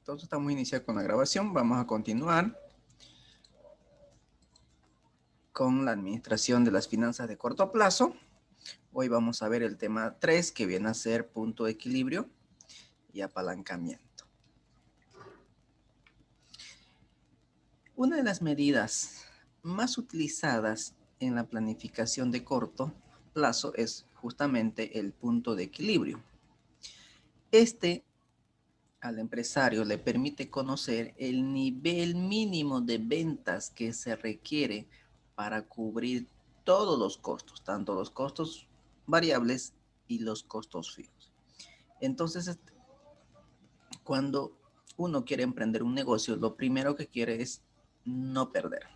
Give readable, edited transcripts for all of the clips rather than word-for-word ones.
Entonces estamos a iniciar con la grabación. Vamos a continuar con la administración de las finanzas de corto plazo. Hoy vamos a ver el tema 3, que viene a ser punto de equilibrio y apalancamiento. Una de las medidas más utilizadas en la planificación de corto plazo es justamente el punto de equilibrio. Al empresario le permite conocer el nivel mínimo de ventas que se requiere para cubrir todos los costos, tanto los costos variables y los costos fijos. Entonces, cuando uno quiere emprender un negocio, lo primero que quiere es no perder.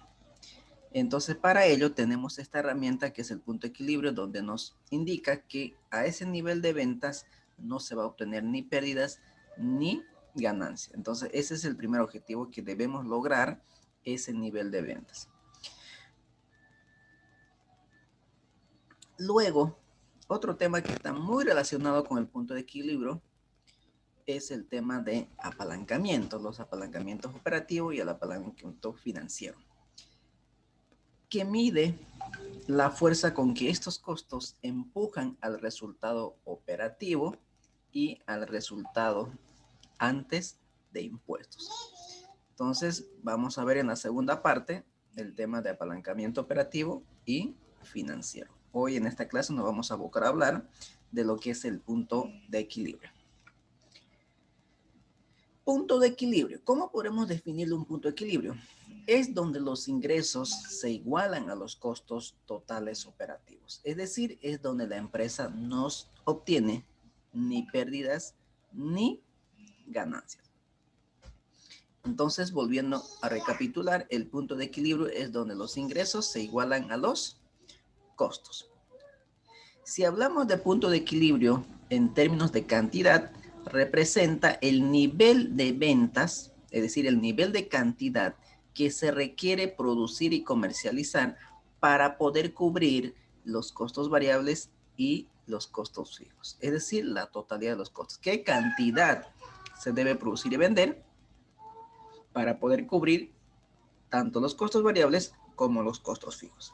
Entonces, para ello tenemos esta herramienta que es el punto de equilibrio, donde nos indica que a ese nivel de ventas no se va a obtener ni pérdidas ni ganancia. Entonces, ese es el primer objetivo, que debemos lograr ese nivel de ventas. Luego, otro tema que está muy relacionado con el punto de equilibrio es el tema de apalancamiento, los apalancamientos operativos y el apalancamiento financiero, que mide la fuerza con que estos costos empujan al resultado operativo y al resultado antes de impuestos. Entonces, vamos a ver en la segunda parte el tema de apalancamiento operativo y financiero. Hoy en esta clase nos vamos a abocar a hablar de lo que es el punto de equilibrio. Punto de equilibrio. ¿Cómo podemos definirlo un punto de equilibrio? Es donde los ingresos se igualan a los costos totales operativos. Es decir, es donde la empresa no obtiene ni pérdidas ni ganancias. Entonces, volviendo a recapitular, el punto de equilibrio es donde los ingresos se igualan a los costos. Si hablamos de punto de equilibrio en términos de cantidad, representa el nivel de ventas, es decir, el nivel de cantidad que se requiere producir y comercializar para poder cubrir los costos variables y los costos fijos, es decir, la totalidad de los costos. ¿Qué cantidad se debe producir y vender para poder cubrir tanto los costos variables como los costos fijos?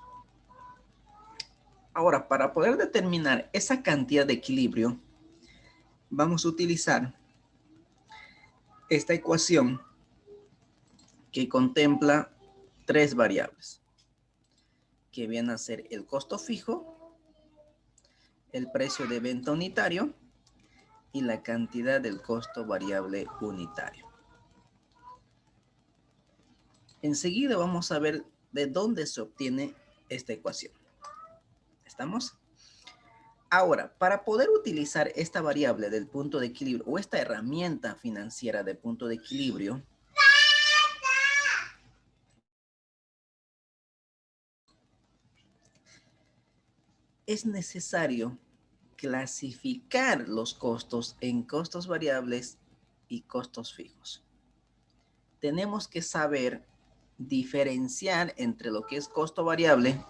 Ahora, para poder determinar esa cantidad de equilibrio, vamos a utilizar esta ecuación que contempla tres variables, que vienen a ser el costo fijo, el precio de venta unitario y la cantidad del costo variable unitario. Enseguida vamos a ver de dónde se obtiene esta ecuación. ¿Estamos? Ahora, para poder utilizar esta variable del punto de equilibrio o esta herramienta financiera de punto de equilibrio, es necesario clasificar los costos en costos variables y costos fijos. Tenemos que saber diferenciar entre lo que es costo variable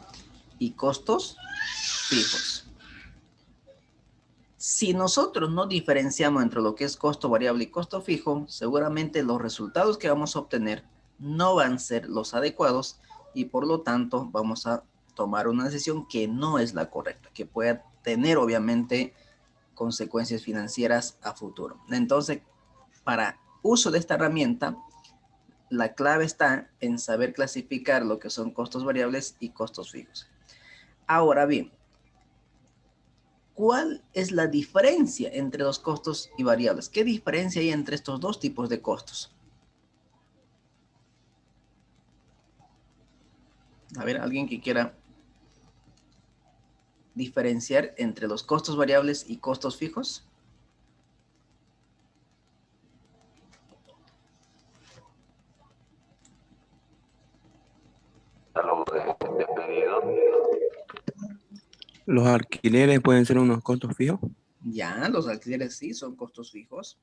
y costos fijos. Si nosotros no diferenciamos entre lo que es costo variable y costo fijo, seguramente los resultados que vamos a obtener no van a ser los adecuados y por lo tanto vamos a tomar una decisión que no es la correcta, que puede tener obviamente consecuencias financieras a futuro. Entonces, para uso de esta herramienta, la clave está en saber clasificar lo que son costos variables y costos fijos. Ahora bien, ¿cuál es la diferencia entre los costos y variables? ¿Qué diferencia hay entre estos dos tipos de costos? A ver, alguien que quiera diferenciar entre los costos variables y costos fijos. Los alquileres pueden ser unos costos fijos. Ya, los alquileres sí son costos fijos.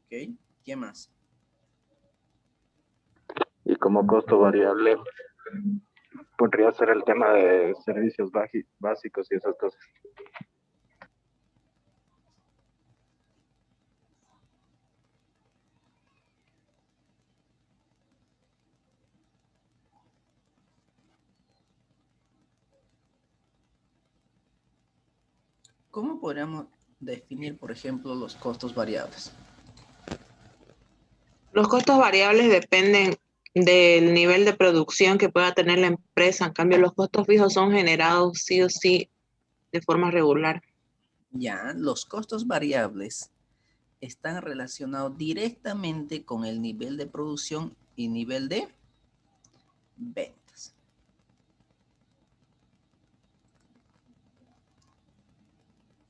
Ok, ¿qué más? Y como costo variable podría ser el tema de servicios básicos y esas cosas. ¿Cómo podríamos definir, por ejemplo, los costos variables? Los costos variables dependen del nivel de producción que pueda tener la empresa. En cambio, los costos fijos son generados sí o sí de forma regular. Ya, los costos variables están relacionados directamente con el nivel de producción y nivel de ventas.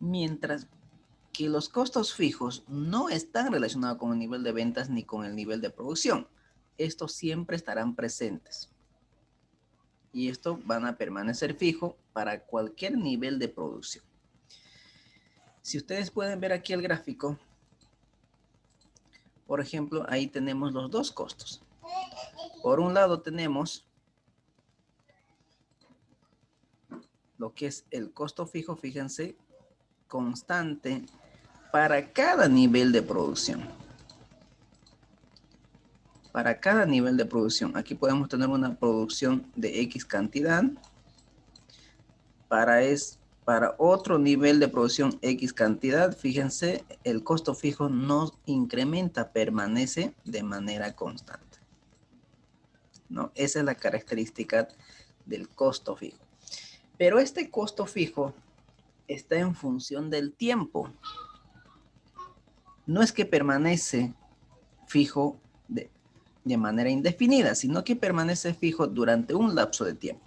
Mientras que los costos fijos no están relacionados con el nivel de ventas ni con el nivel de producción. Estos siempre estarán presentes. Y estos van a permanecer fijos para cualquier nivel de producción. Si ustedes pueden ver aquí el gráfico, por ejemplo, ahí tenemos los dos costos. Por un lado tenemos lo que es el costo fijo, fíjense, constante para cada nivel de producción. Para cada nivel de producción. Aquí podemos tener una producción de X cantidad. Para otro nivel de producción X cantidad, fíjense, el costo fijo no incrementa, permanece de manera constante. ¿No? Esa es la característica del costo fijo. Pero este costo fijo está en función del tiempo. No es que permanece fijo de manera indefinida, sino que permanece fijo durante un lapso de tiempo.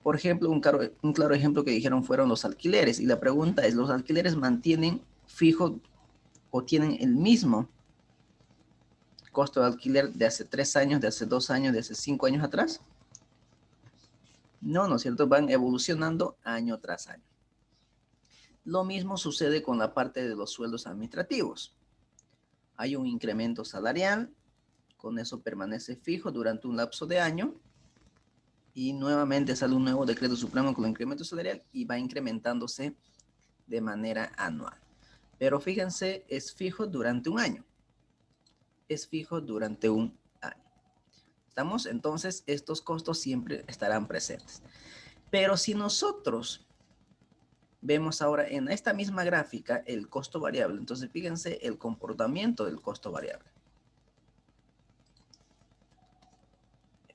Por ejemplo, un claro ejemplo que dijeron fueron los alquileres. Y la pregunta es, ¿los alquileres mantienen fijo o tienen el mismo costo de alquiler de hace 3 años, de hace 2 años, de hace 5 años atrás? No, ¿no es cierto? Van evolucionando año tras año. Lo mismo sucede con la parte de los sueldos administrativos. Hay un incremento salarial, con eso permanece fijo durante un lapso de año y nuevamente sale un nuevo decreto supremo con el incremento salarial y va incrementándose de manera anual. Pero fíjense, es fijo durante un año. Es fijo durante un año. ¿Estamos? Entonces, estos costos siempre estarán presentes. Pero si nosotros vemos ahora en esta misma gráfica el costo variable, entonces fíjense el comportamiento del costo variable.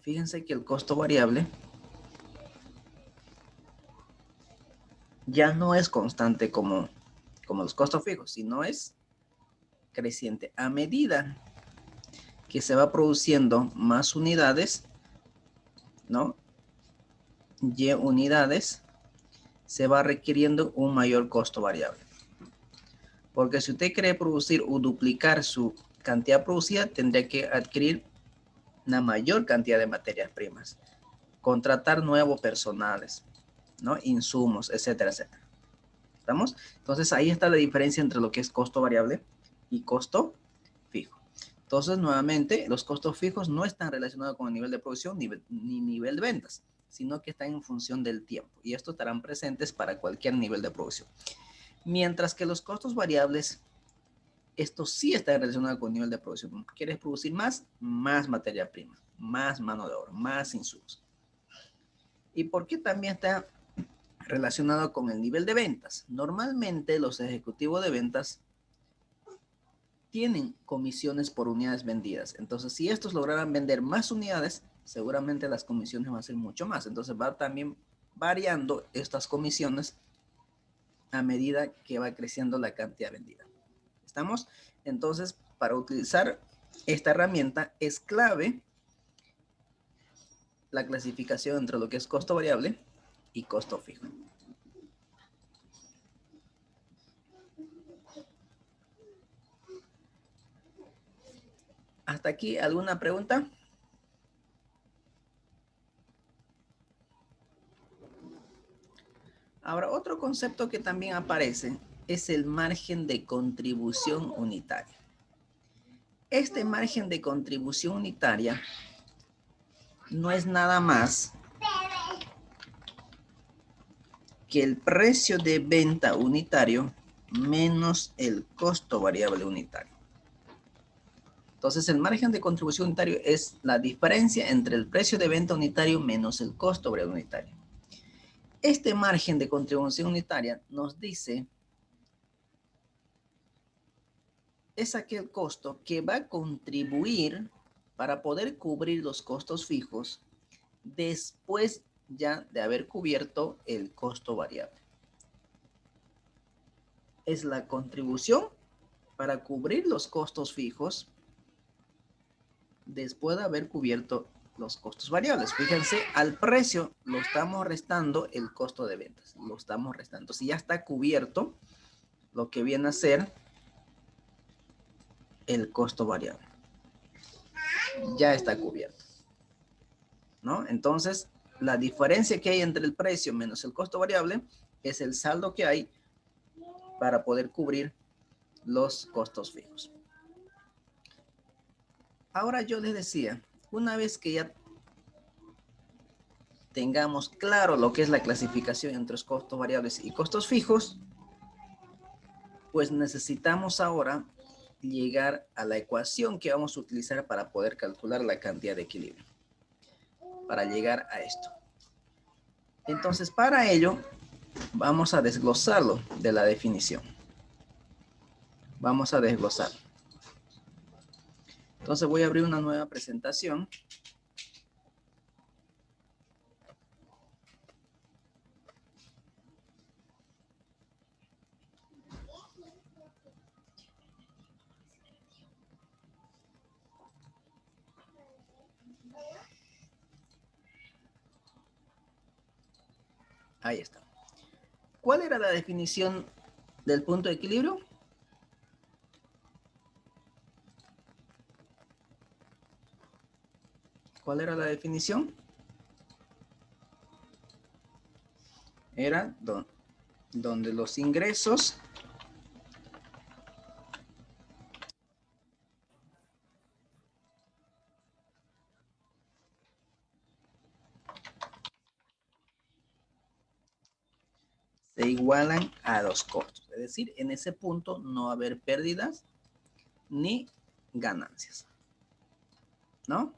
Fíjense que el costo variable ya no es constante como los costos fijos, sino es creciente. A medida que se va produciendo más unidades, ¿no? Y unidades, se va requiriendo un mayor costo variable. Porque si usted quiere producir o duplicar su cantidad producida, tendría que adquirir una mayor cantidad de materias primas, contratar nuevos personales, ¿no? Insumos, etcétera, etcétera. ¿Estamos? Entonces ahí está la diferencia entre lo que es costo variable y costo fijo. Entonces, nuevamente, los costos fijos no están relacionados con el nivel de producción ni nivel de ventas, sino que están en función del tiempo. Y estos estarán presentes para cualquier nivel de producción. Mientras que los costos variables, estos sí están relacionados con el nivel de producción. ¿Quieres producir más? Más materia prima, más mano de obra, más insumos. ¿Y por qué también está relacionado con el nivel de ventas? Normalmente los ejecutivos de ventas tienen comisiones por unidades vendidas. Entonces, si estos lograran vender más unidades, seguramente las comisiones van a ser mucho más. Entonces, va también variando estas comisiones a medida que va creciendo la cantidad vendida. ¿Estamos? Entonces, para utilizar esta herramienta es clave la clasificación entre lo que es costo variable y costo fijo. ¿Hasta aquí alguna pregunta? Ahora, otro concepto que también aparece es el margen de contribución unitaria. Este margen de contribución unitaria no es nada más que el precio de venta unitario menos el costo variable unitario. Entonces, el margen de contribución unitario es la diferencia entre el precio de venta unitario menos el costo variable unitario. Este margen de contribución unitaria nos dice es aquel costo que va a contribuir para poder cubrir los costos fijos después ya de haber cubierto el costo variable. Es la contribución para cubrir los costos fijos después de haber cubierto los costos variables. Fíjense, al precio lo estamos restando el costo de ventas. Lo estamos restando. Si ya está cubierto, lo que viene a ser el costo variable. Ya está cubierto, ¿no? Entonces, la diferencia que hay entre el precio menos el costo variable es el saldo que hay para poder cubrir los costos fijos. Ahora yo les decía, una vez que ya tengamos claro lo que es la clasificación entre los costos variables y costos fijos, pues necesitamos ahora llegar a la ecuación que vamos a utilizar para poder calcular la cantidad de equilibrio. Para llegar a esto. Entonces, para ello, vamos a desglosarlo de la definición. Vamos a desglosarlo. Entonces, voy a abrir una nueva presentación. Ahí está. ¿Cuál era la definición del punto de equilibrio? ¿Cuál era la definición? Era donde los ingresos se igualan a los costos. Es decir, en ese punto no va a haber pérdidas ni ganancias. ¿No?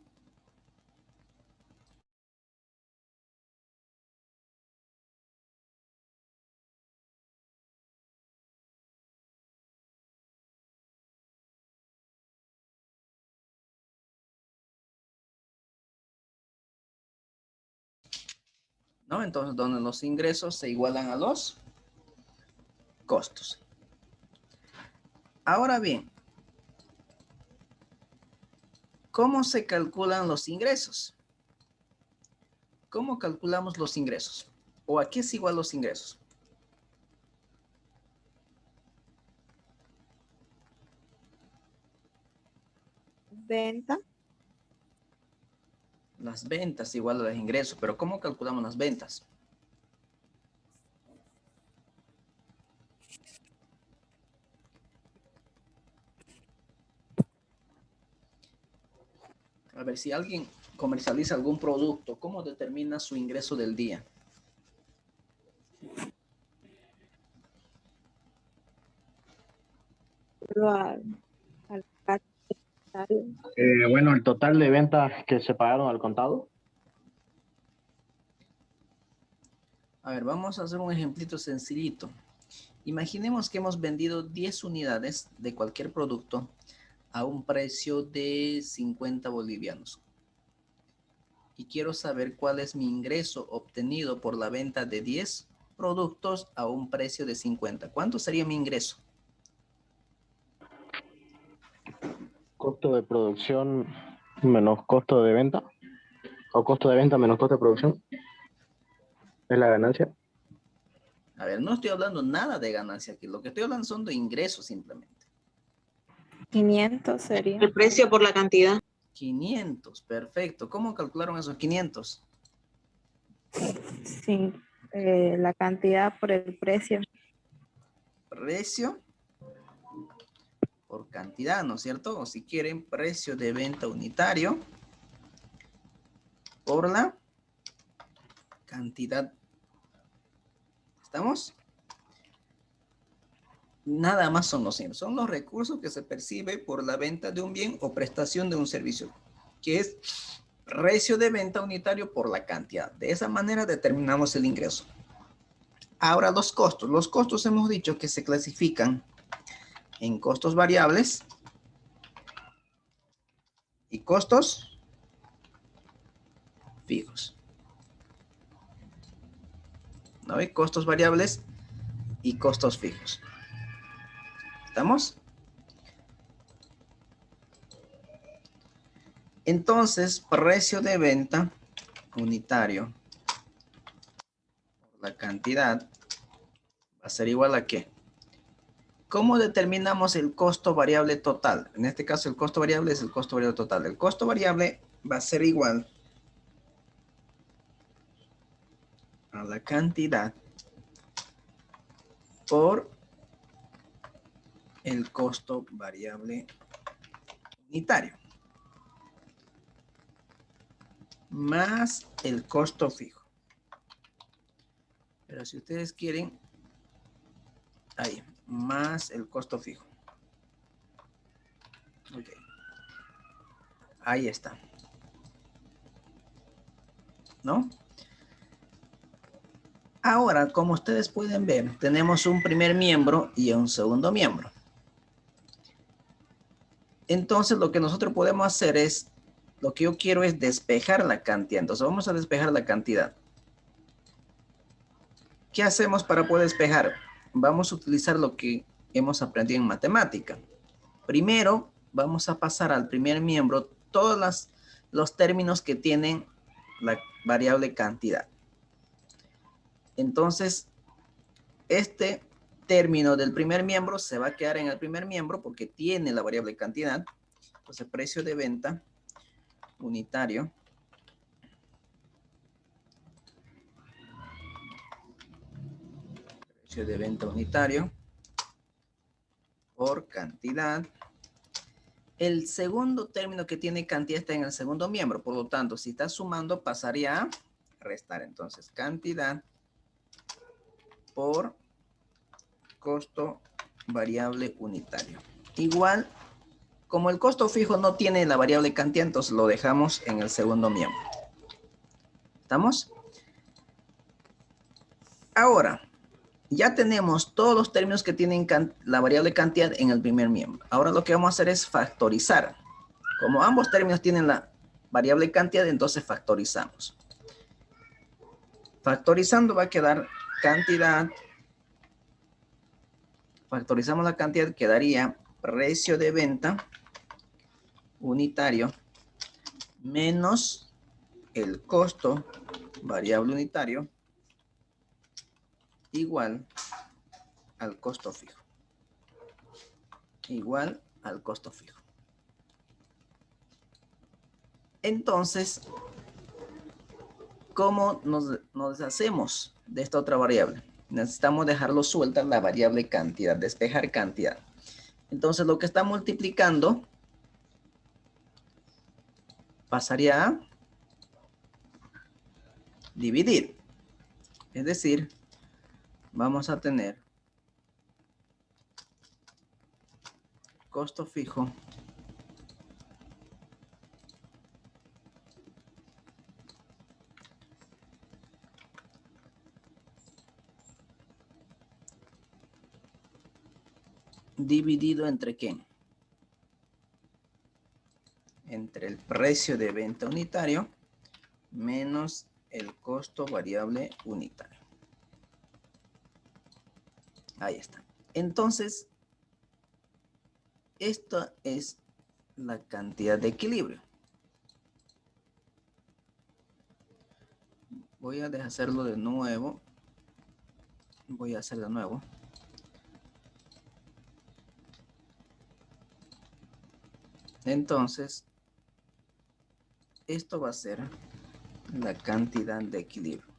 ¿No? Entonces, donde los ingresos se igualan a los costos. Ahora bien, ¿cómo se calculan los ingresos? ¿Cómo calculamos los ingresos? ¿O a qué es igual los ingresos? Venta. Las ventas igual a los ingresos, pero ¿cómo calculamos las ventas? A ver, si alguien comercializa algún producto, ¿cómo determina su ingreso del día? Al capital. Bueno, el total de ventas que se pagaron al contado. A ver, vamos a hacer un ejemplito sencillito. Imaginemos que hemos vendido 10 unidades de cualquier producto a un precio de 50 bolivianos. Y quiero saber cuál es mi ingreso obtenido por la venta de 10 productos a un precio de 50. ¿Cuánto sería mi ingreso? Costo de producción menos costo de venta. O costo de venta menos costo de producción. ¿Es la ganancia? A ver, no estoy hablando nada de ganancia aquí. Lo que estoy hablando son de ingresos simplemente. 500 sería. El precio por la cantidad. 500, perfecto. ¿Cómo calcularon esos 500? Sí, la cantidad por el precio. Precio por cantidad, ¿no es cierto? O si quieren, precio de venta unitario por la cantidad. ¿Estamos? Nada más son los recursos que se percibe por la venta de un bien o prestación de un servicio, que es precio de venta unitario por la cantidad. De esa manera determinamos el ingreso. Ahora los costos. Los costos hemos dicho que se clasifican en costos variables y costos fijos. ¿No ve? Costos variables y costos fijos. ¿Estamos? Entonces, precio de venta unitario por la cantidad va a ser igual a ¿qué? ¿Cómo determinamos el costo variable total? En este caso, el costo variable es el costo variable total. El costo variable va a ser igual a la cantidad por el costo variable unitario más el costo fijo. Pero si ustedes quieren, ahí, más el costo fijo. Ok. Ahí está. ¿No? Ahora, como ustedes pueden ver, tenemos un primer miembro y un segundo miembro. Entonces, lo que nosotros podemos hacer es, lo que yo quiero es despejar la cantidad. Entonces, vamos a despejar la cantidad. ¿Qué hacemos para poder despejar? Vamos a utilizar lo que hemos aprendido en matemática. Primero, vamos a pasar al primer miembro todos los términos que tienen la variable cantidad. Entonces, este término del primer miembro se va a quedar en el primer miembro porque tiene la variable cantidad. Entonces, precio de venta unitario de venta unitario por cantidad. El segundo término que tiene cantidad está en el segundo miembro, por lo tanto, si está sumando, pasaría a restar. Entonces, cantidad por costo variable unitario. Igual, como el costo fijo no tiene la variable cantidad, entonces lo dejamos en el segundo miembro. ¿Estamos? Ahora, ya tenemos todos los términos que tienen la variable cantidad en el primer miembro. Ahora lo que vamos a hacer es factorizar. Como ambos términos tienen la variable cantidad, entonces factorizamos. Factorizando va a quedar cantidad. Factorizamos la cantidad, quedaría precio de venta unitario menos el costo variable unitario igual al costo fijo. Igual al costo fijo. Entonces, ¿cómo nos deshacemos de esta otra variable? Necesitamos dejarlo suelta la variable cantidad, despejar cantidad. Entonces, lo que está multiplicando pasaría a dividir. Es decir, vamos a tener costo fijo dividido entre ¿qué? Entre el precio de venta unitario menos el costo variable unitario. Ahí está. Entonces, esta es la cantidad de equilibrio. Voy a hacerlo de nuevo. Voy a hacer de nuevo. Entonces, esto va a ser la cantidad de equilibrio,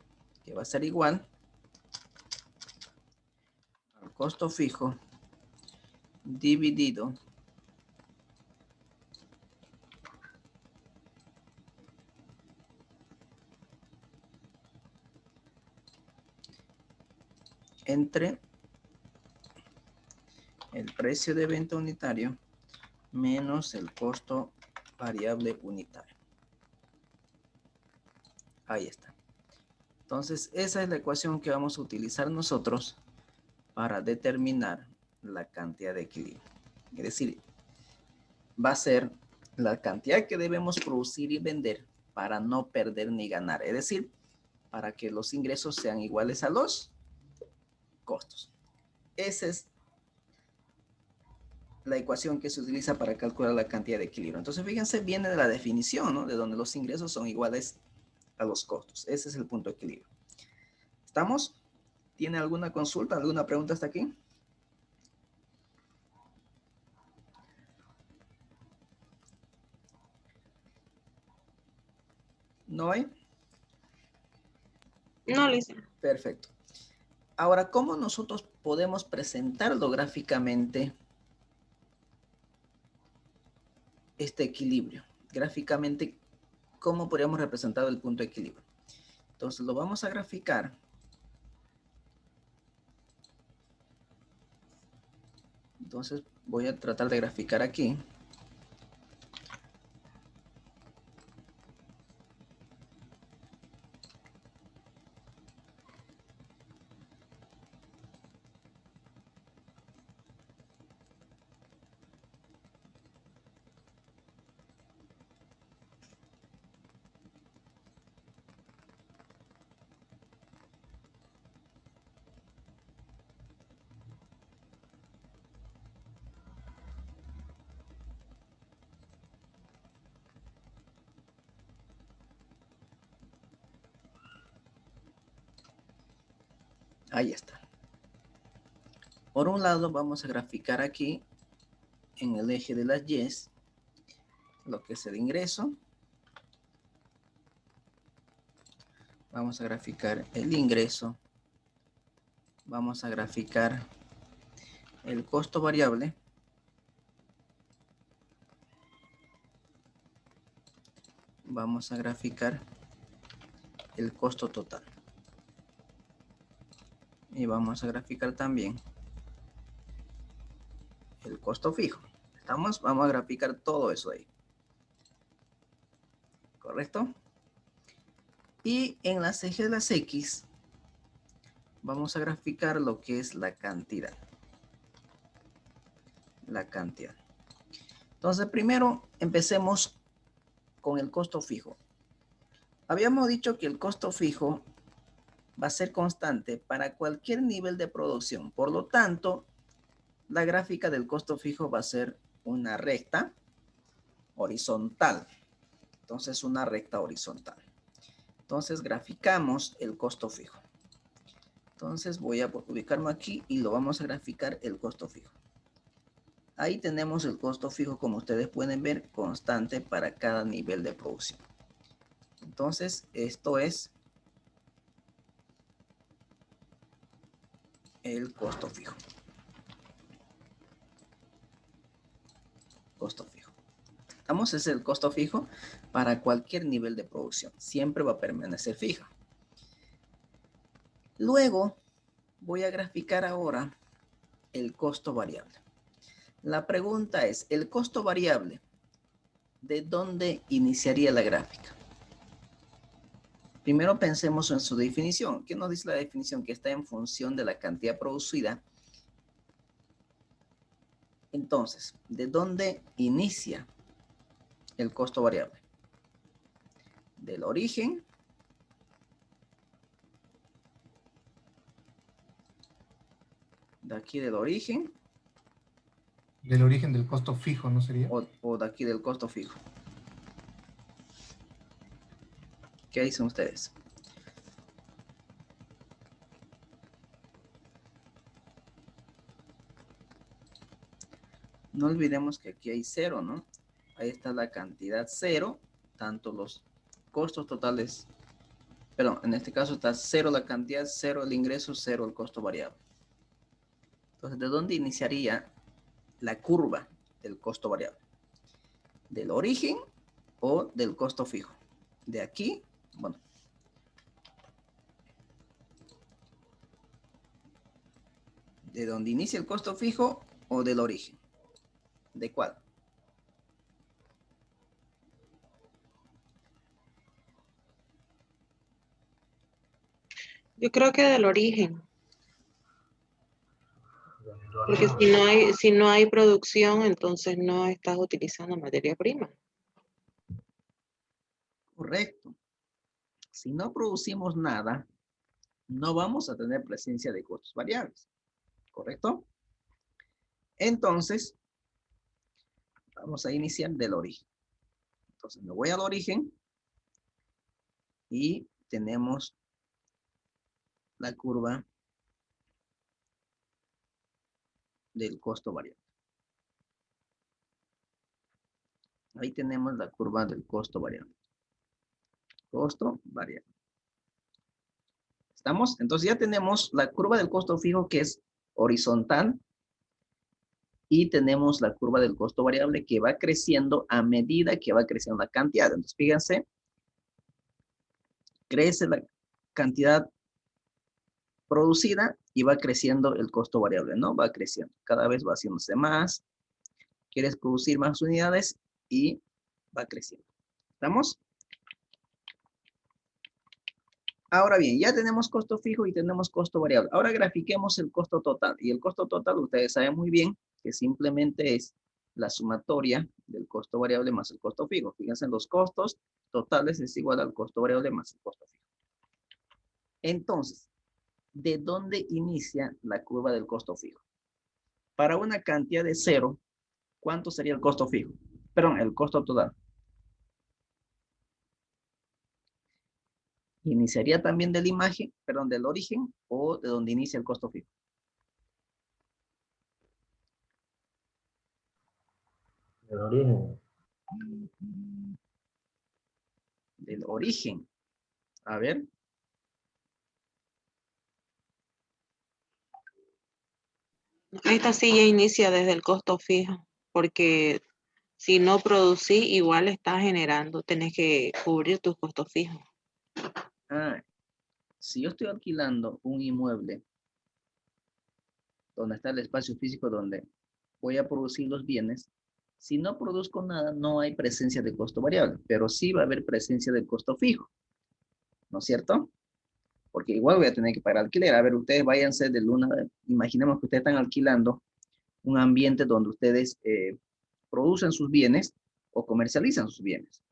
que va a ser igual al costo fijo dividido entre el precio de venta unitario menos el costo variable unitario. Ahí está. Entonces, esa es la ecuación que vamos a utilizar nosotros para determinar la cantidad de equilibrio. Es decir, va a ser la cantidad que debemos producir y vender para no perder ni ganar. Es decir, para que los ingresos sean iguales a los costos. Esa es la ecuación que se utiliza para calcular la cantidad de equilibrio. Entonces, fíjense, viene de la definición, ¿no? De donde los ingresos son iguales a los costos. Ese es el punto de equilibrio. ¿Estamos? ¿Tiene alguna consulta, alguna pregunta hasta aquí? ¿No hay? No, Lisa. Perfecto. Ahora, ¿cómo nosotros podemos presentarlo gráficamente este equilibrio? Gráficamente, ¿cómo podríamos representar el punto de equilibrio? Entonces, lo vamos a graficar. Entonces, voy a tratar de graficar aquí. Ahí está. Por un lado, vamos a graficar aquí en el eje de las Y lo que es el ingreso. Vamos a graficar el ingreso. Vamos a graficar el costo variable. Vamos a graficar el costo total. Y vamos a graficar también el costo fijo. ¿Estamos? Vamos a graficar todo eso ahí. ¿Correcto? Y en las ejes de las X vamos a graficar lo que es la cantidad. La cantidad. Entonces, primero empecemos con el costo fijo. Habíamos dicho que el costo fijo va a ser constante para cualquier nivel de producción. Por lo tanto, la gráfica del costo fijo va a ser una recta horizontal. Entonces, una recta horizontal. Entonces, graficamos el costo fijo. Entonces, voy a ubicarme aquí y lo vamos a graficar el costo fijo. Ahí tenemos el costo fijo, como ustedes pueden ver, constante para cada nivel de producción. Entonces, esto es el costo fijo. Costo fijo. Vamos, es el costo fijo para cualquier nivel de producción. Siempre va a permanecer fija. Luego, voy a graficar ahora el costo variable. La pregunta es, ¿el costo variable de dónde iniciaría la gráfica? Primero pensemos en su definición. ¿Qué nos dice la definición? Que está en función de la cantidad producida. Entonces, ¿de dónde inicia el costo variable? Del origen. De aquí del origen. Del origen del costo fijo, ¿no sería? O de aquí del costo fijo. ¿Qué dicen ustedes? No olvidemos que aquí hay cero, ¿no? Ahí está la cantidad cero, tanto los costos totales, perdón, en este caso está cero la cantidad, cero el ingreso, cero el costo variable. Entonces, ¿de dónde iniciaría la curva del costo variable? ¿Del origen o del costo fijo? De aquí, bueno. ¿De dónde inicia el costo fijo o del origen? ¿De cuál? Yo creo que del origen, porque si no hay producción, entonces no estás utilizando materia prima. Correcto. Si no producimos nada, no vamos a tener presencia de costos variables. ¿Correcto? Entonces, vamos a iniciar del origen. Entonces, me voy al origen y tenemos la curva del costo variable. Ahí tenemos la curva del costo variable. Costo variable. ¿Estamos? Entonces ya tenemos la curva del costo fijo que es horizontal y tenemos la curva del costo variable que va creciendo a medida que va creciendo la cantidad. Entonces fíjense, crece la cantidad producida y va creciendo el costo variable, ¿no? Va creciendo. Cada vez va haciéndose más. Quieres producir más unidades y va creciendo. ¿Estamos? Ahora bien, ya tenemos costo fijo y tenemos costo variable. Ahora grafiquemos el costo total. Y el costo total, ustedes saben muy bien que simplemente es la sumatoria del costo variable más el costo fijo. Fíjense, los costos totales es igual al costo variable más el costo fijo. Entonces, ¿de dónde inicia la curva del costo fijo? Para una cantidad de 0, ¿cuánto sería el costo fijo? Perdón, el costo total. ¿Iniciaría también del imagen, perdón, del origen o de donde inicia el costo fijo? El origen. Del origen. A ver. Esta sí ya inicia desde el costo fijo, porque si no producí, igual estás generando, tenés que cubrir tus costos fijos. Ah, si yo estoy alquilando un inmueble donde está el espacio físico donde voy a producir los bienes, si no produzco nada, no hay presencia de costo variable, pero sí va a haber presencia del costo fijo, ¿no es cierto? Porque igual voy a tener que pagar alquiler. A ver, ustedes váyanse de luna, imaginemos que ustedes están alquilando un ambiente donde ustedes producen sus bienes o comercializan sus bienes.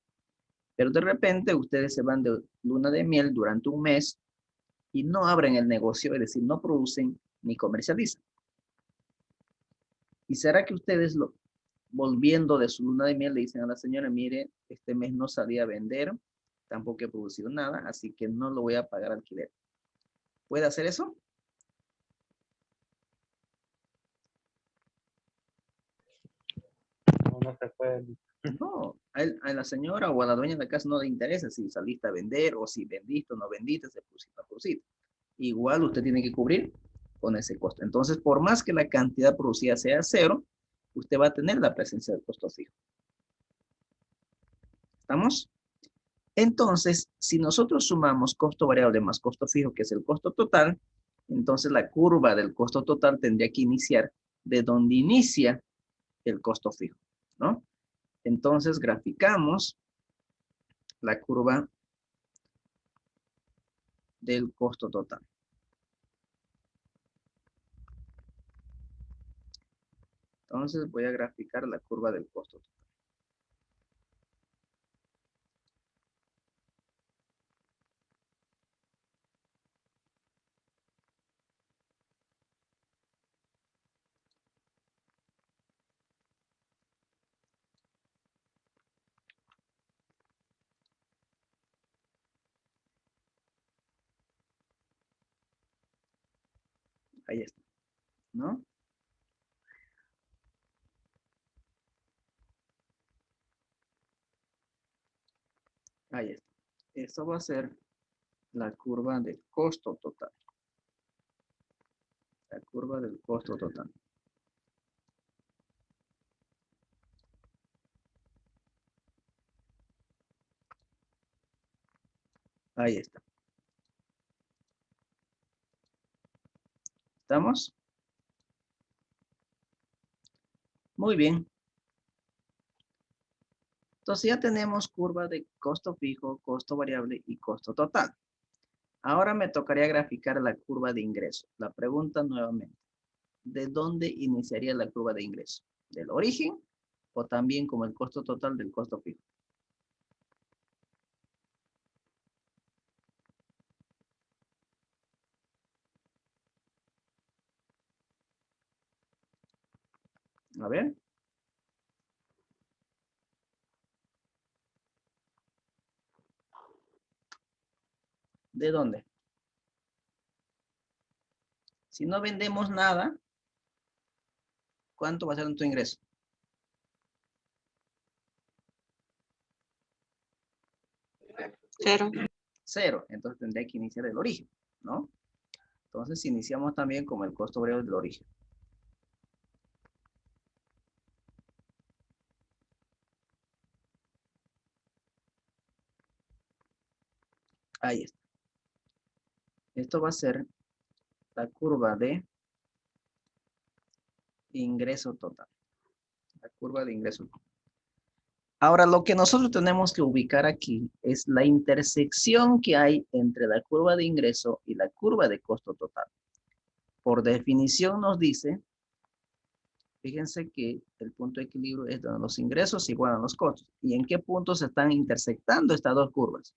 Pero de repente ustedes se van de luna de miel durante un mes y no abren el negocio, es decir, no producen ni comercializan. ¿Y será que ustedes, volviendo de su luna de miel, le dicen a la señora, mire, este mes no salí a vender, tampoco he producido nada, así que no lo voy a pagar alquiler? ¿Puede hacer eso? No, no se puede. No, a la señora o a la dueña de la casa no le interesa si saliste a vender o si vendiste o no vendiste, se pusiste o no pusiste. Igual usted tiene que cubrir con ese costo. Entonces, por más que la cantidad producida sea 0, usted va a tener la presencia del costo fijo. ¿Estamos? Entonces, si nosotros sumamos costo variable más costo fijo, que es el costo total, entonces la curva del costo total tendría que iniciar de donde inicia el costo fijo, ¿no? Entonces, graficamos la curva del costo total. Entonces, voy a graficar la curva del costo total. Ahí está, ¿no? Ahí está. Eso va a ser la curva del costo total. La curva del costo total. Ahí está. ¿Estamos? Muy bien. Entonces ya tenemos curva de costo fijo, costo variable y costo total. Ahora me tocaría graficar la curva de ingreso. La pregunta nuevamente, ¿de dónde iniciaría la curva de ingreso? ¿Del origen o también como el costo total del costo fijo? A ver. ¿De dónde? Si no vendemos nada, ¿cuánto va a ser nuestro ingreso? Cero. Cero. Entonces tendría que iniciar el origen, ¿no? Entonces iniciamos también como el costo variable del origen. Ahí está. Esto va a ser la curva de ingreso total. La curva de ingreso total. Ahora, lo que nosotros tenemos que ubicar aquí es la intersección que hay entre la curva de ingreso y la curva de costo total. Por definición nos dice, fíjense que el punto de equilibrio es donde los ingresos igualan los costos. ¿Y en qué puntos se están intersectando estas dos curvas?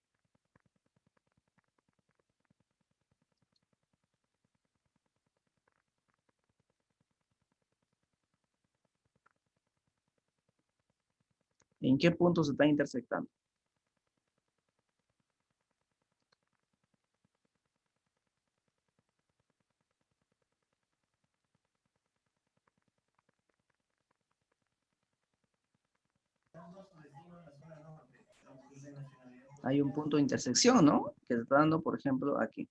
¿En qué puntos se están intersectando? Hay un punto de intersección, ¿no? Que se está dando, por ejemplo, aquí.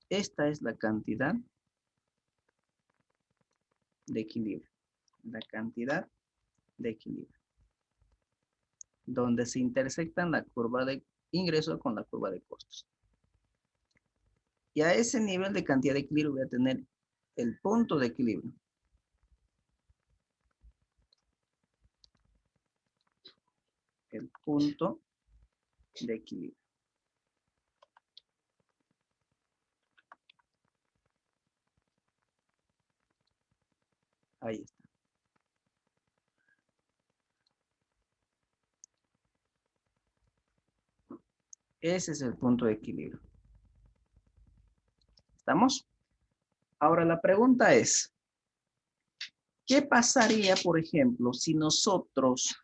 Esta es la cantidad de equilibrio. La cantidad de equilibrio. Donde se intersectan la curva de ingreso con la curva de costos. Y a ese nivel de cantidad de equilibrio voy a tener el punto de equilibrio. El punto de equilibrio. Ahí está. Ese es el punto de equilibrio. ¿Estamos? Ahora la pregunta es, ¿qué pasaría, por ejemplo, si nosotros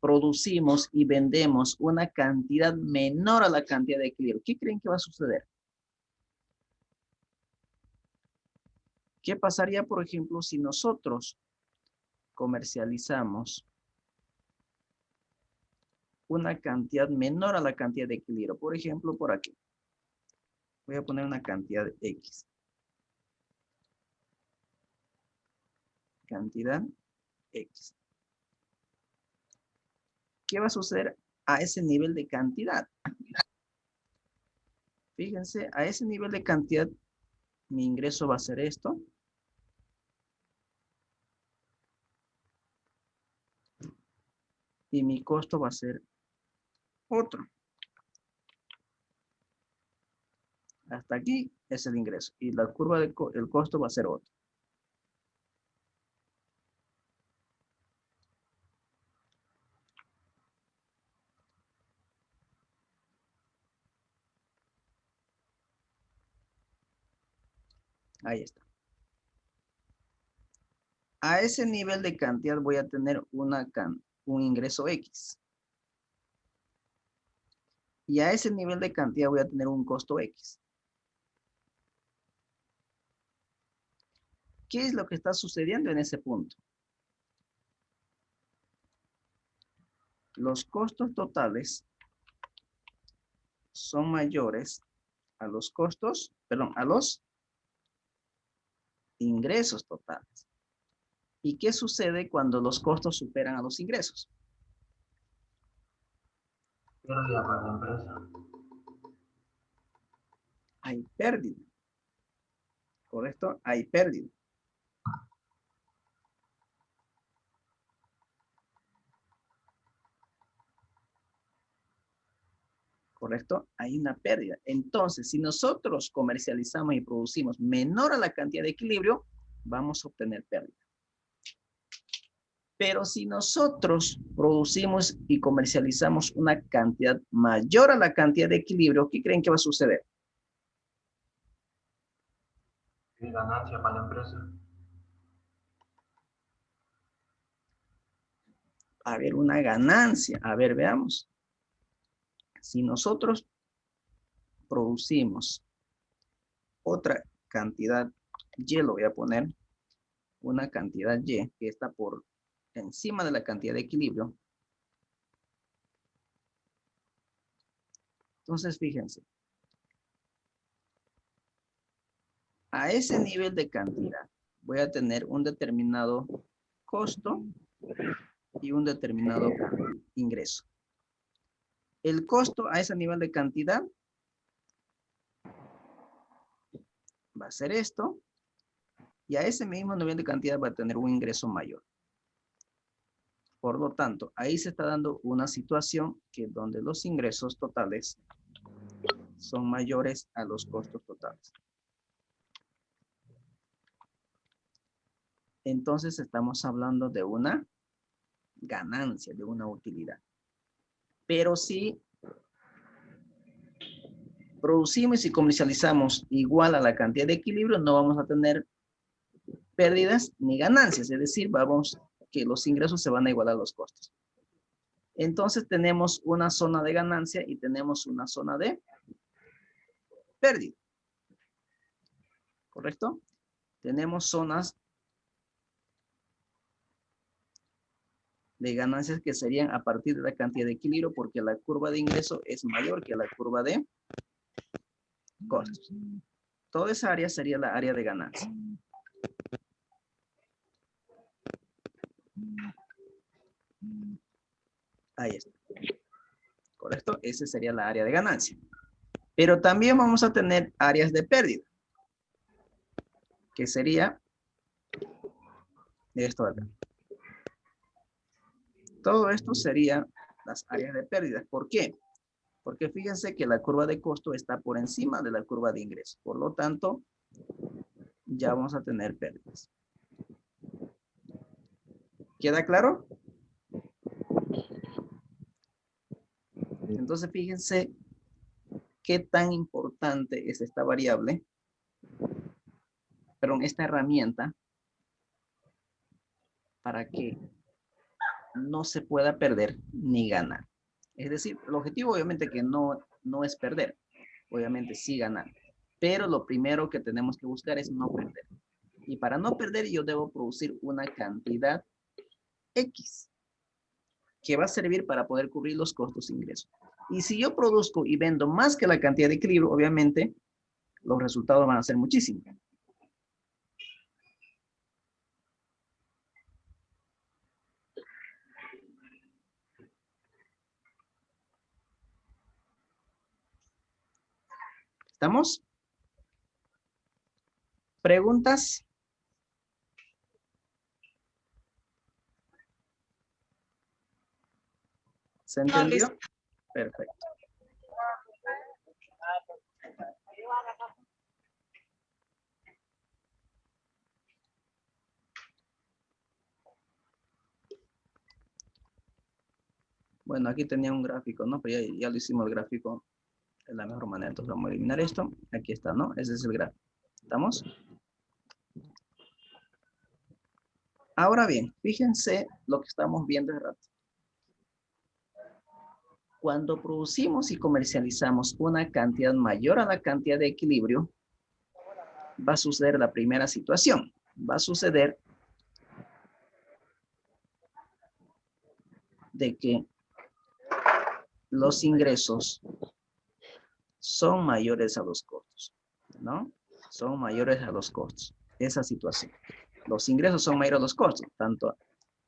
producimos y vendemos una cantidad menor a la cantidad de equilibrio? ¿Qué creen que va a suceder? ¿Qué pasaría, por ejemplo, si nosotros comercializamos una cantidad menor a la cantidad de equilibrio? Por ejemplo, por aquí. Voy a poner una cantidad de X. Cantidad X. ¿Qué va a suceder a ese nivel de cantidad? Fíjense, a ese nivel de cantidad, mi ingreso va a ser esto. Y mi costo va a ser otro. Hasta aquí es el ingreso. Y la curva del costo va a ser otro. Ahí está. A ese nivel de cantidad voy a tener un ingreso X. Y a ese nivel de cantidad voy a tener un costo X. ¿Qué es lo que está sucediendo en ese punto? Los costos totales son mayores a los costos, perdón, a los ingresos totales. ¿Y qué sucede cuando los costos superan a los ingresos? Pérdida para la empresa. Hay pérdida. ¿Correcto? Hay pérdida. ¿Correcto? Hay una pérdida. Entonces, si nosotros comercializamos y producimos menor a la cantidad de equilibrio, vamos a obtener pérdida. Pero si nosotros producimos y comercializamos una cantidad mayor a la cantidad de equilibrio, ¿qué creen que va a suceder? Ganancia para la empresa. A ver, una ganancia. A ver, veamos. Si nosotros producimos otra cantidad Y, lo voy a poner una cantidad Y que está por encima de la cantidad de equilibrio. Entonces, fíjense. A ese nivel de cantidad voy a tener un determinado costo y un determinado ingreso. El costo a ese nivel de cantidad va a ser esto. Y a ese mismo nivel de cantidad va a tener un ingreso mayor. Por lo tanto, ahí se está dando una situación que donde los ingresos totales son mayores a los costos totales. Entonces estamos hablando de una ganancia, de una utilidad. Pero si producimos y comercializamos igual a la cantidad de equilibrio, no vamos a tener pérdidas ni ganancias, es decir, vamos que los ingresos se van a igualar a los costos. Entonces tenemos una zona de ganancia y tenemos una zona de pérdida. ¿Correcto? Tenemos zonas de ganancias que serían a partir de la cantidad de equilibrio porque la curva de ingreso es mayor que la curva de costos. Toda esa área sería la área de ganancia. Ahí está. ¿Correcto? Esa sería la área de ganancia. Pero también vamos a tener áreas de pérdida. Que sería esto de acá. Todo esto sería las áreas de pérdida. ¿Por qué? Porque fíjense que la curva de costo está por encima de la curva de ingreso. Por lo tanto, ya vamos a tener pérdidas. ¿Queda claro? Entonces, fíjense qué tan importante es esta variable, perdón, esta herramienta para que no se pueda perder ni ganar. Es decir, el objetivo obviamente que no es perder, obviamente sí ganar, pero lo primero que tenemos que buscar es no perder. Y para no perder yo debo producir una cantidad X que va a servir para poder cubrir los costos e ingresos. Y si yo produzco y vendo más que la cantidad de equilibrio, obviamente los resultados van a ser muchísimos. ¿Estamos? ¿Preguntas? ¿Se entendió? Perfecto. Bueno, aquí tenía un gráfico, ¿no? Pero ya lo hicimos el gráfico de la mejor manera. Entonces vamos a eliminar esto. Aquí está, ¿no? Ese es el gráfico. ¿Estamos? Ahora bien, fíjense lo que estamos viendo hace rato. Cuando producimos y comercializamos una cantidad mayor a la cantidad de equilibrio, va a suceder la primera situación. Va a suceder de que los ingresos son mayores a los costos, ¿no? Son mayores a los costos. Esa situación. Los ingresos son mayores a los costos. Tanto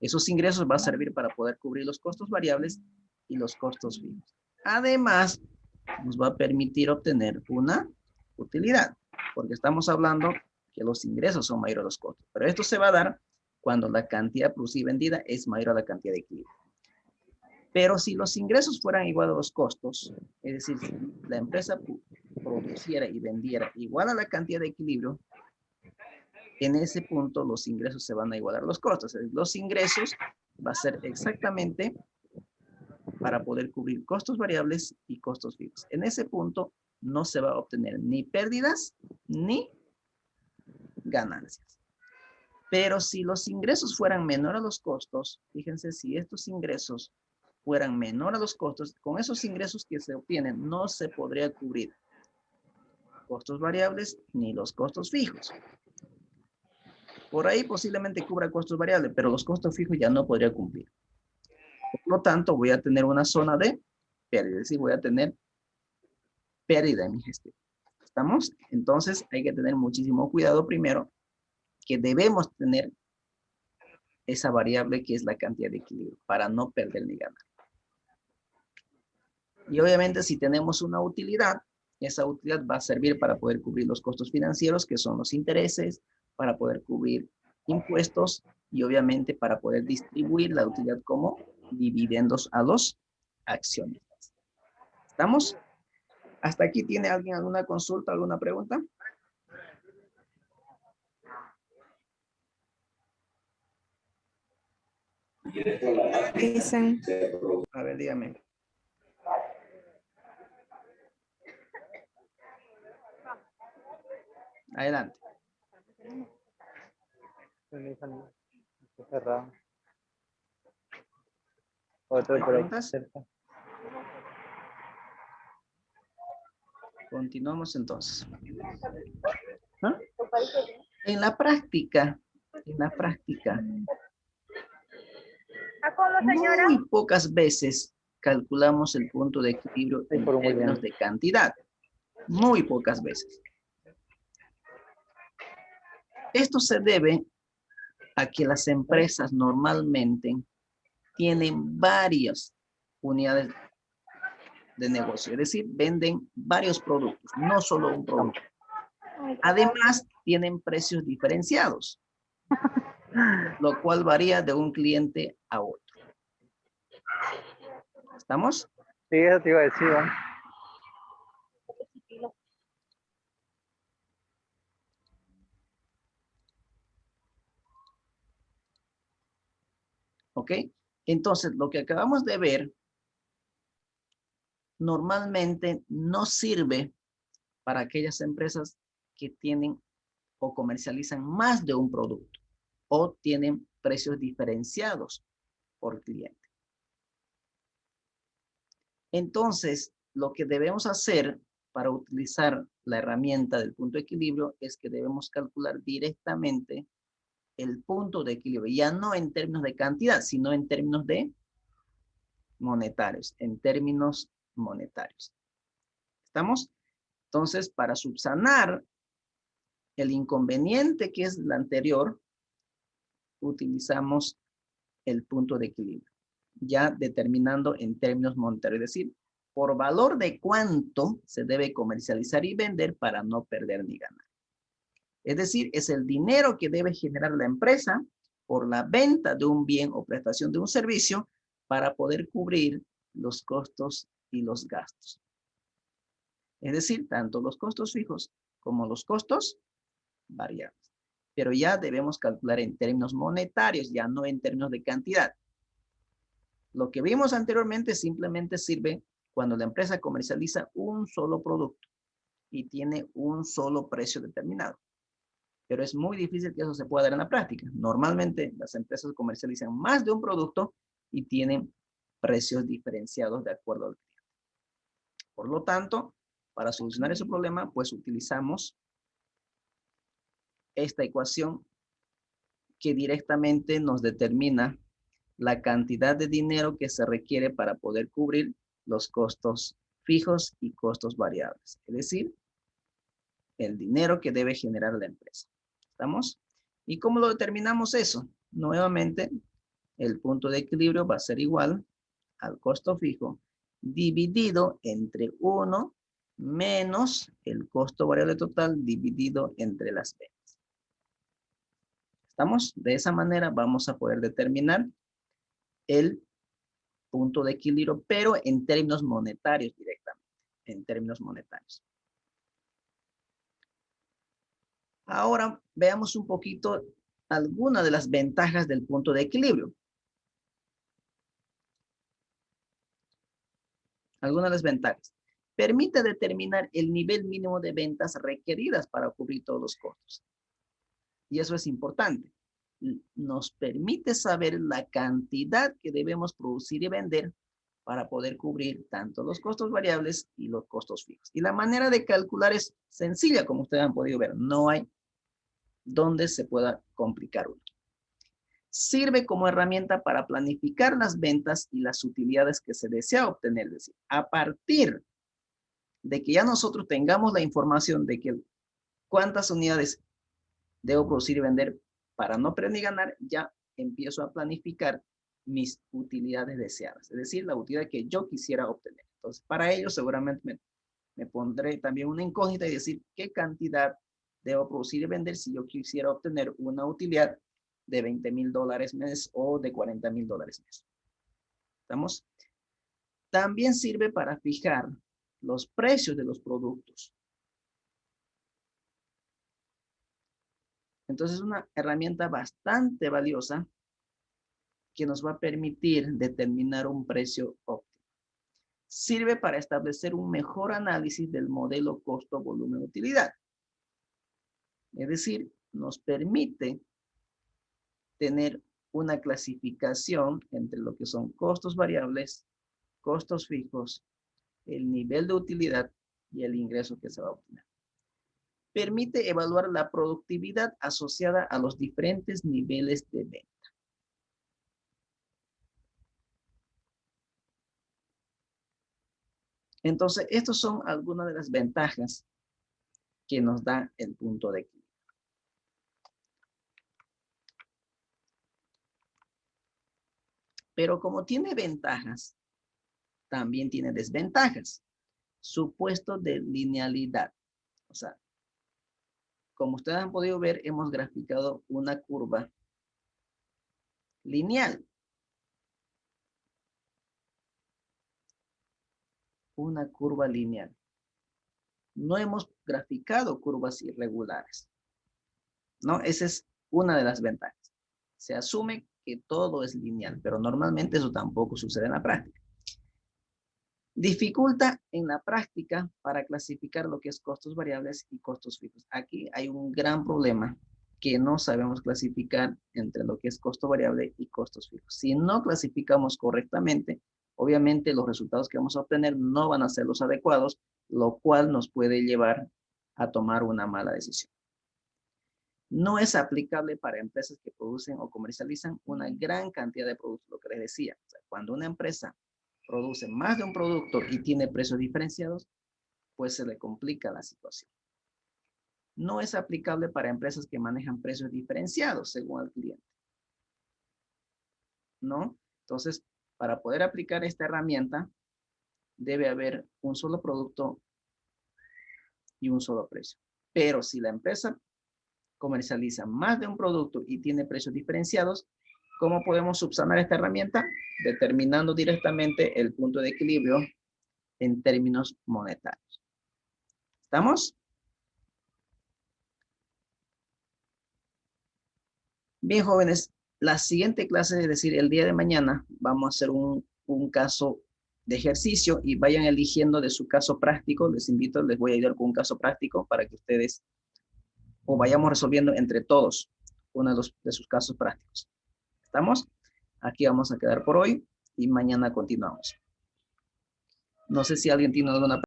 esos ingresos van a servir para poder cubrir los costos variables y los costos fijos. Además, nos va a permitir obtener una utilidad, porque estamos hablando que los ingresos son mayores a los costos. Pero esto se va a dar cuando la cantidad producida y vendida es mayor a la cantidad de equilibrio. Pero si los ingresos fueran igual a los costos, es decir, si la empresa produciera y vendiera igual a la cantidad de equilibrio, en ese punto los ingresos se van a igualar a los costos. Los ingresos va a ser exactamente para poder cubrir costos variables y costos fijos. En ese punto no se va a obtener ni pérdidas ni ganancias. Pero si los ingresos fueran menor a los costos, fíjense, si estos ingresos fueran menor a los costos, con esos ingresos que se obtienen no se podría cubrir costos variables ni los costos fijos. Por ahí posiblemente cubra costos variables, pero los costos fijos ya no podría cumplir. Por lo tanto, voy a tener una zona de pérdida, es decir, voy a tener pérdida en mi gestión. ¿Estamos? Entonces, hay que tener muchísimo cuidado primero, que debemos tener esa variable que es la cantidad de equilibrio, para no perder ni ganar. Y obviamente, si tenemos una utilidad, esa utilidad va a servir para poder cubrir los costos financieros, que son los intereses, para poder cubrir impuestos y obviamente para poder distribuir la utilidad como dividendos a los accionistas. ¿Estamos? ¿Hasta aquí tiene alguien alguna consulta, alguna pregunta? Dicen, A ver, dígame. Adelante. ¿Hay preguntas? Continuamos entonces. ¿Ah? En la práctica, muy pocas veces calculamos el punto de equilibrio en términos de cantidad. Muy pocas veces. Esto se debe a que las empresas normalmente tienen varias unidades de negocio, es decir, venden varios productos, no solo un producto. Además, tienen precios diferenciados, lo cual varía de un cliente a otro. ¿Estamos? Sí, eso te iba a decir, ¿no? ¿Ok? Entonces, lo que acabamos de ver normalmente no sirve para aquellas empresas que tienen o comercializan más de un producto o tienen precios diferenciados por cliente. Entonces, lo que debemos hacer para utilizar la herramienta del punto de equilibrio es que debemos calcular directamente el punto de equilibrio, ya no en términos de cantidad, sino en términos de monetarios, en términos monetarios. ¿Estamos? Entonces, para subsanar el inconveniente que es la anterior, utilizamos el punto de equilibrio, ya determinando en términos monetarios, es decir, por valor de cuánto se debe comercializar y vender para no perder ni ganar. Es decir, es el dinero que debe generar la empresa por la venta de un bien o prestación de un servicio para poder cubrir los costos y los gastos. Es decir, tanto los costos fijos como los costos variables. Pero ya debemos calcular en términos monetarios, ya no en términos de cantidad. Lo que vimos anteriormente simplemente sirve cuando la empresa comercializa un solo producto y tiene un solo precio determinado. Pero es muy difícil que eso se pueda dar en la práctica. Normalmente las empresas comercializan más de un producto y tienen precios diferenciados de acuerdo al cliente. Por lo tanto, para solucionar ese problema, pues utilizamos esta ecuación que directamente nos determina la cantidad de dinero que se requiere para poder cubrir los costos fijos y costos variables. Es decir, el dinero que debe generar la empresa. ¿Estamos? ¿Y cómo lo determinamos eso? Nuevamente, el punto de equilibrio va a ser igual al costo fijo dividido entre 1 menos el costo variable total dividido entre las ventas. ¿Estamos? De esa manera vamos a poder determinar el punto de equilibrio, pero en términos monetarios directamente, en términos monetarios. Ahora veamos un poquito algunas de las ventajas del punto de equilibrio. Algunas de las ventajas. Permite determinar el nivel mínimo de ventas requeridas para cubrir todos los costos. Y eso es importante. Nos permite saber la cantidad que debemos producir y vender para poder cubrir tanto los costos variables y los costos fijos. Y la manera de calcular es sencilla, como ustedes han podido ver. No hay donde se pueda complicar uno. Sirve como herramienta para planificar las ventas y las utilidades que se desea obtener. Es decir, a partir de que ya nosotros tengamos la información de que cuántas unidades debo producir y vender para no perder ni ganar, ya empiezo a planificar mis utilidades deseadas, es decir, la utilidad que yo quisiera obtener. Entonces, para ello seguramente me pondré también una incógnita y decir qué cantidad debo producir y vender si yo quisiera obtener una utilidad de $20,000 mes o de $40,000 mes. ¿Estamos? También sirve para fijar los precios de los productos. Entonces es una herramienta bastante valiosa que nos va a permitir determinar un precio óptimo. Sirve para establecer un mejor análisis del modelo costo-volumen-utilidad. Es decir, nos permite tener una clasificación entre lo que son costos variables, costos fijos, el nivel de utilidad y el ingreso que se va a obtener. Permite evaluar la productividad asociada a los diferentes niveles de venta. Entonces, estas son algunas de las ventajas que nos da el punto de equilibrio. Pero como tiene ventajas, también tiene desventajas. Supuesto de linealidad. O sea, como ustedes han podido ver, hemos graficado una curva lineal. Una curva lineal. No hemos graficado curvas irregulares. ¿No? Esa es una de las ventajas. Se asume que todo es lineal, pero normalmente eso tampoco sucede en la práctica. Dificulta en la práctica para clasificar lo que es costos variables y costos fijos. Aquí hay un gran problema que no sabemos clasificar entre lo que es costo variable y costos fijos. Si no clasificamos correctamente, obviamente los resultados que vamos a obtener no van a ser los adecuados, lo cual nos puede llevar a tomar una mala decisión. No es aplicable para empresas que producen o comercializan una gran cantidad de productos, lo que les decía. O sea, cuando una empresa produce más de un producto y tiene precios diferenciados, pues se le complica la situación. No es aplicable para empresas que manejan precios diferenciados según el cliente. ¿No? Entonces, para poder aplicar esta herramienta, debe haber un solo producto y un solo precio. Pero si la empresa comercializa más de un producto y tiene precios diferenciados, ¿cómo podemos subsanar esta herramienta? Determinando directamente el punto de equilibrio en términos monetarios. ¿Estamos? Bien, jóvenes, la siguiente clase, es decir, el día de mañana, vamos a hacer un caso de ejercicio y vayan eligiendo de su caso práctico. Les invito, les voy a ayudar con un caso práctico para que ustedes o vayamos resolviendo entre todos uno de sus casos prácticos. ¿Estamos? Aquí vamos a quedar por hoy y mañana continuamos. No sé si alguien tiene alguna pregunta.